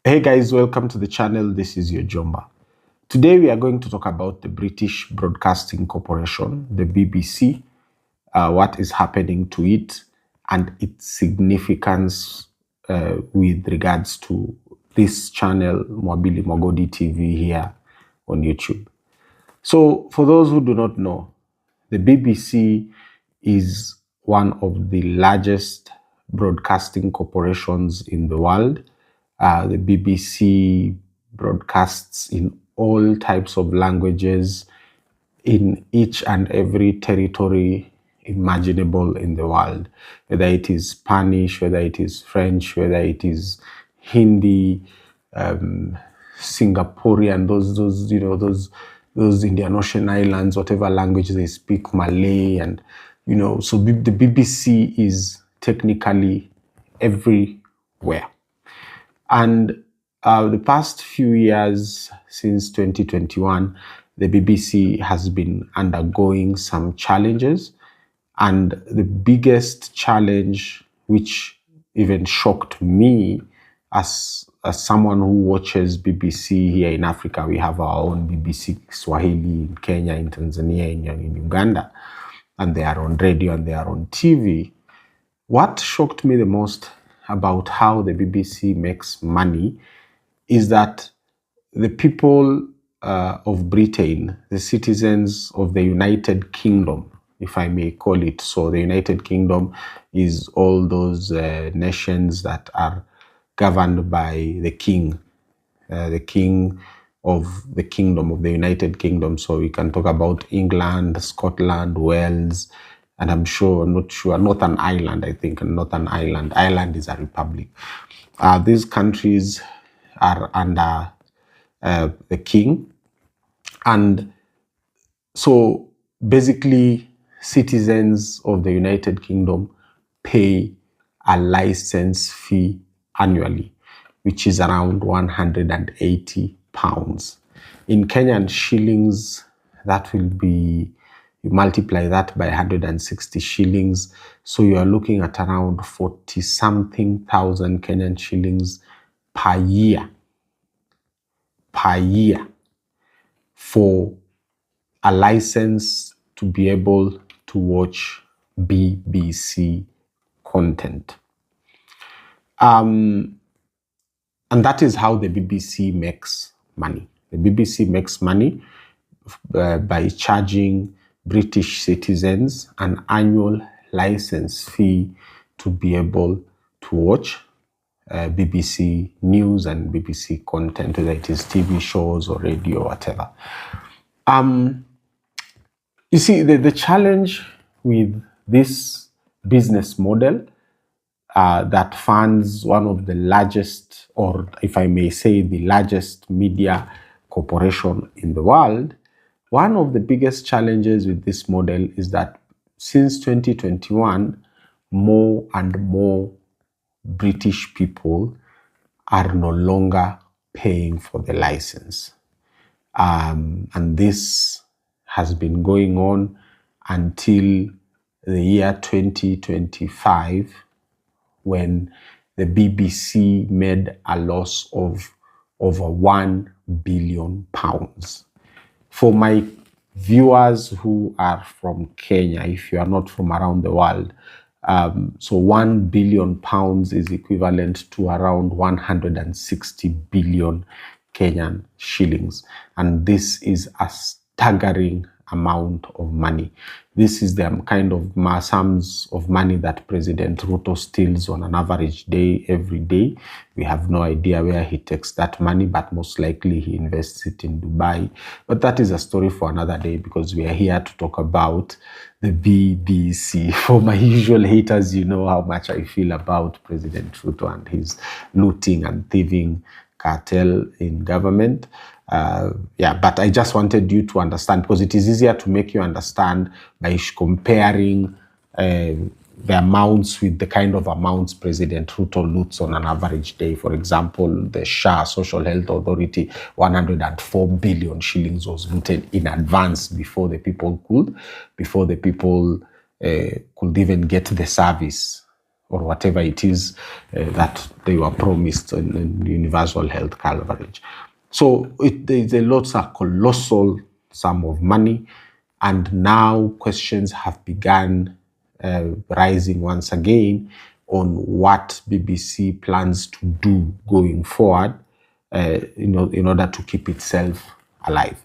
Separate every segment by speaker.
Speaker 1: Hey guys, welcome to the channel. This is your Jomba. Today we are going to talk about the British Broadcasting Corporation, the BBC, what is happening to it and its significance with regards to this channel, Mwabili Mwagodi TV here on YouTube. So for those who do not know, the BBC is one of the largest broadcasting corporations in the world. The BBC broadcasts in all types of languages in each and every territory imaginable in the world, whether it is Spanish, whether it is French, whether it is Hindi, Singaporean, those Indian Ocean islands, whatever language they speak, Malay, and so the BBC is technically everywhere. And the past few years, since 2021, the BBC has been undergoing some challenges. And the biggest challenge, which even shocked me as someone who watches BBC here in Africa, we have our own BBC Swahili in Kenya, in Tanzania, in Uganda, and they are on radio and they are on TV. What shocked me the most about how the BBC makes money is that the people of Britain, the citizens of the United Kingdom, if I may call it so, the United Kingdom is all those nations that are governed by the king of the kingdom of the United Kingdom. So we can talk about England, Scotland, Wales, and I'm not sure, Northern Ireland, I think, Northern Ireland. Ireland is a republic. These countries are under the king. And so basically, citizens of the United Kingdom pay a license fee annually, which is around £180. In Kenyan shillings, that will be, you multiply that by 160 shillings. So you are looking at around 40-something thousand Kenyan shillings per year for a license to be able to watch BBC content. And that is how the BBC makes money. The BBC makes money by charging British citizens an annual license fee to be able to watch BBC news and BBC content, whether it is TV shows or radio or whatever. You see, the challenge with this business model that funds one of the largest, or if I may say, the largest media corporation in the world, one of the biggest challenges with this model is that since 2021, more and more British people are no longer paying for the license. And this has been going on until the year 2025, when the BBC made a loss of over £1 billion. For my viewers who are from Kenya, if you are not from around the world, so £1 billion is equivalent to around 160 billion Kenyan shillings. And this is a staggering amount of money. This is the kind of sums of money that President Ruto steals on an average day, every day. We have no idea where he takes that money, but most likely he invests it in Dubai. But that is a story for another day, because we are here to talk about the BBC. For my usual haters, you know how much I feel about President Ruto and his looting and thieving cartel in government. But I just wanted you to understand, because it is easier to make you understand by comparing the amounts with the kind of amounts President Ruto loots on an average day. For example, the SHA, Social Health Authority, 104 billion shillings was looted in advance before the people could even get the service or whatever it is that they were promised in universal health coverage. So there's a colossal sum of money, and now questions have begun rising once again on what BBC plans to do going forward, in order to keep itself alive.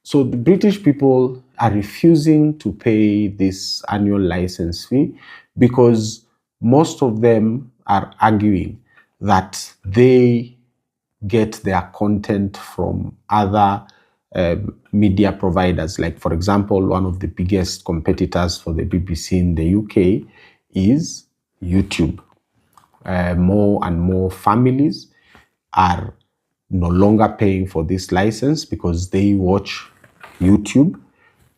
Speaker 1: So the British people are refusing to pay this annual license fee because most of them are arguing that they get their content from other media providers. Like, for example, one of the biggest competitors for the BBC in the UK is YouTube. More and more families are no longer paying for this license because they watch YouTube.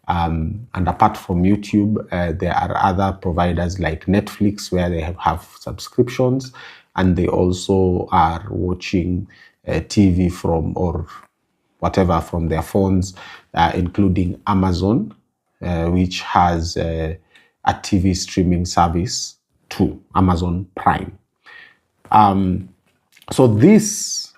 Speaker 1: And apart from YouTube, there are other providers like Netflix where they have subscriptions, and they also are watching TV from or whatever from their phones, including Amazon, which has a TV streaming service too, Amazon Prime. So this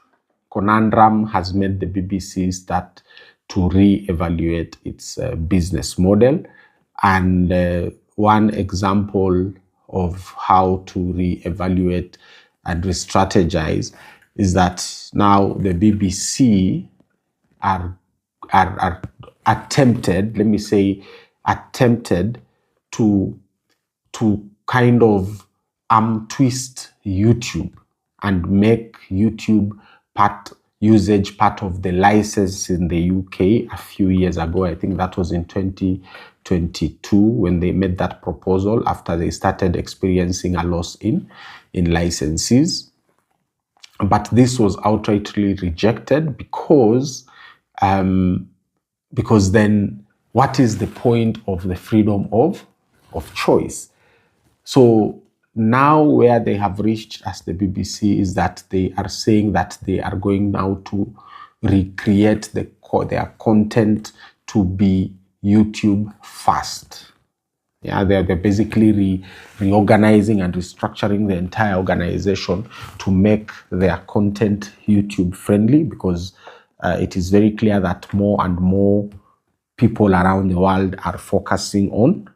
Speaker 1: conundrum has made the BBC start to re-evaluate its business model. And one example of how to re-evaluate and re-strategize is that now the BBC are attempted, let me say, attempted to kind of twist YouTube and make YouTube usage part of the license in the UK a few years ago. I think that was in 2022 when they made that proposal after they started experiencing a loss in licenses. But this was outrightly rejected because then what is the point of the freedom of choice? So now where they have reached as the BBC is that they are saying that they are going now to recreate their content to be YouTube first. Yeah, they're basically reorganizing and restructuring the entire organization to make their content YouTube friendly, because it is very clear that more and more people around the world are focusing on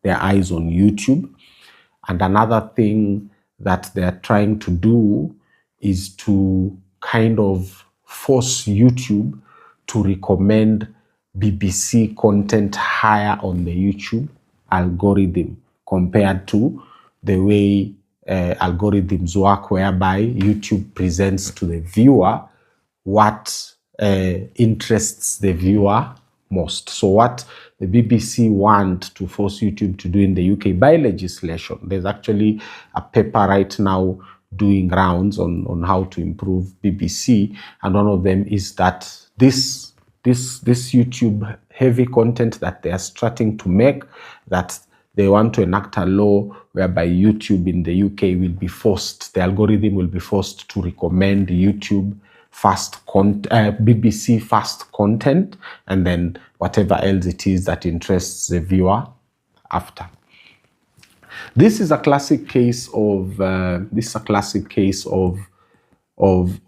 Speaker 1: their eyes on YouTube. And another thing that they're trying to do is to kind of force YouTube to recommend BBC content higher on the YouTube algorithm compared to the way algorithms work, whereby YouTube presents to the viewer what interests the viewer most. So what the BBC want to force YouTube to do in the UK by legislation, there's actually a paper right now doing rounds on how to improve BBC, and one of them is that this YouTube heavy content that they are starting to make, that they want to enact a law whereby YouTube in the UK will be forced, the algorithm will be forced to recommend YouTube BBC fast content, and then whatever else it is that interests the viewer after. This is a classic case of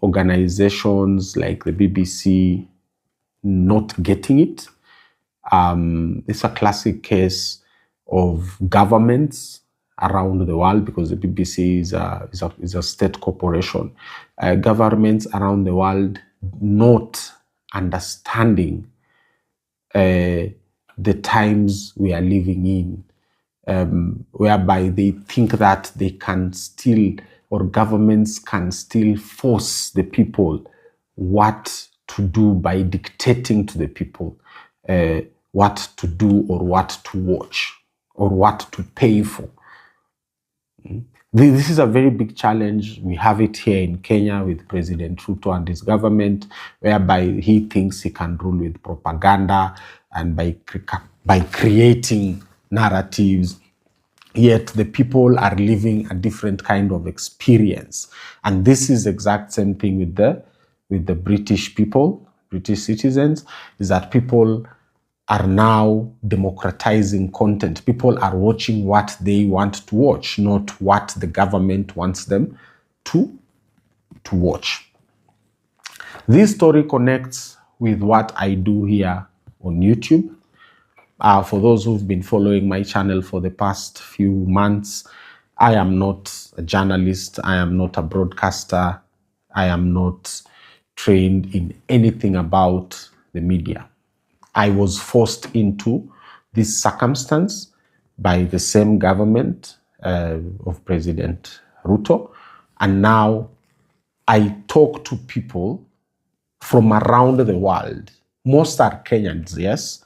Speaker 1: organizations like the BBC not getting it. It's a classic case of governments around the world, because the BBC is a state corporation. Governments around the world not understanding the times we are living in, whereby they think that they can still, or governments can still force the people what to do by dictating to the people what to do or what to watch or what to pay for. This is a very big challenge. We have it here in Kenya with President Ruto and his government, whereby he thinks he can rule with propaganda and by creating narratives, yet the people are living a different kind of experience. And this is the exact same thing with the British people, British citizens, is that people are now democratizing content. People are watching what they want to watch, not what the government wants them to watch. This story connects with what I do here on YouTube. For those who've been following my channel for the past few months, I am not a journalist. I am not a broadcaster. I am not trained in anything about the media. I was forced into this circumstance by the same government of President Ruto. And now I talk to people from around the world. Most are Kenyans, yes,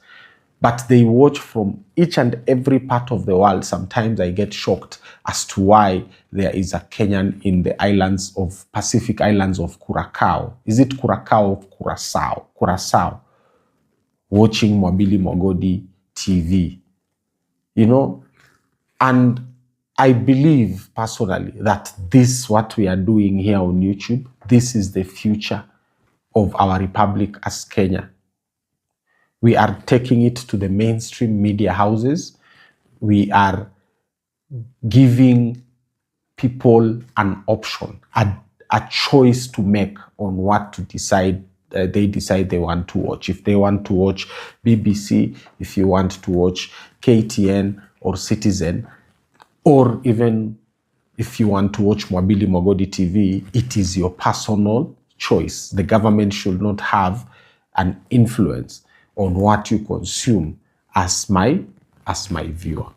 Speaker 1: but they watch from each and every part of the world. Sometimes I get shocked as to why there is a Kenyan in the islands of Pacific Islands of Curacao. Is it Curacao or Curacao? Curacao. Watching Mwabili Mwagodi TV, you know, and I believe personally that this, what we are doing here on YouTube, this is the future of our republic as Kenya. We are taking it to the mainstream media houses. We are giving people an option, a choice to make on what to decide. They decide they want to watch. If they want to watch BBC, if you want to watch KTN or Citizen, or even if you want to watch Mwabili Mwagodi TV, it is your personal choice. The government should not have an influence on what you consume as my viewer.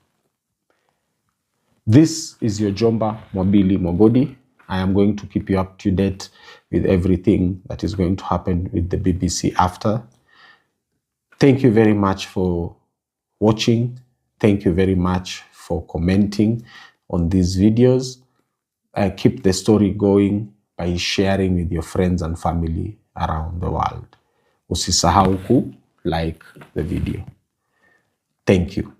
Speaker 1: This is your Jomba Mwabili Mwagodi. I am going to keep you up to date with everything that is going to happen with the BBC after. Thank you very much for watching. Thank you very much for commenting on these videos. Keep the story going by sharing with your friends and family around the world. Usisahau ku like the video. Thank you.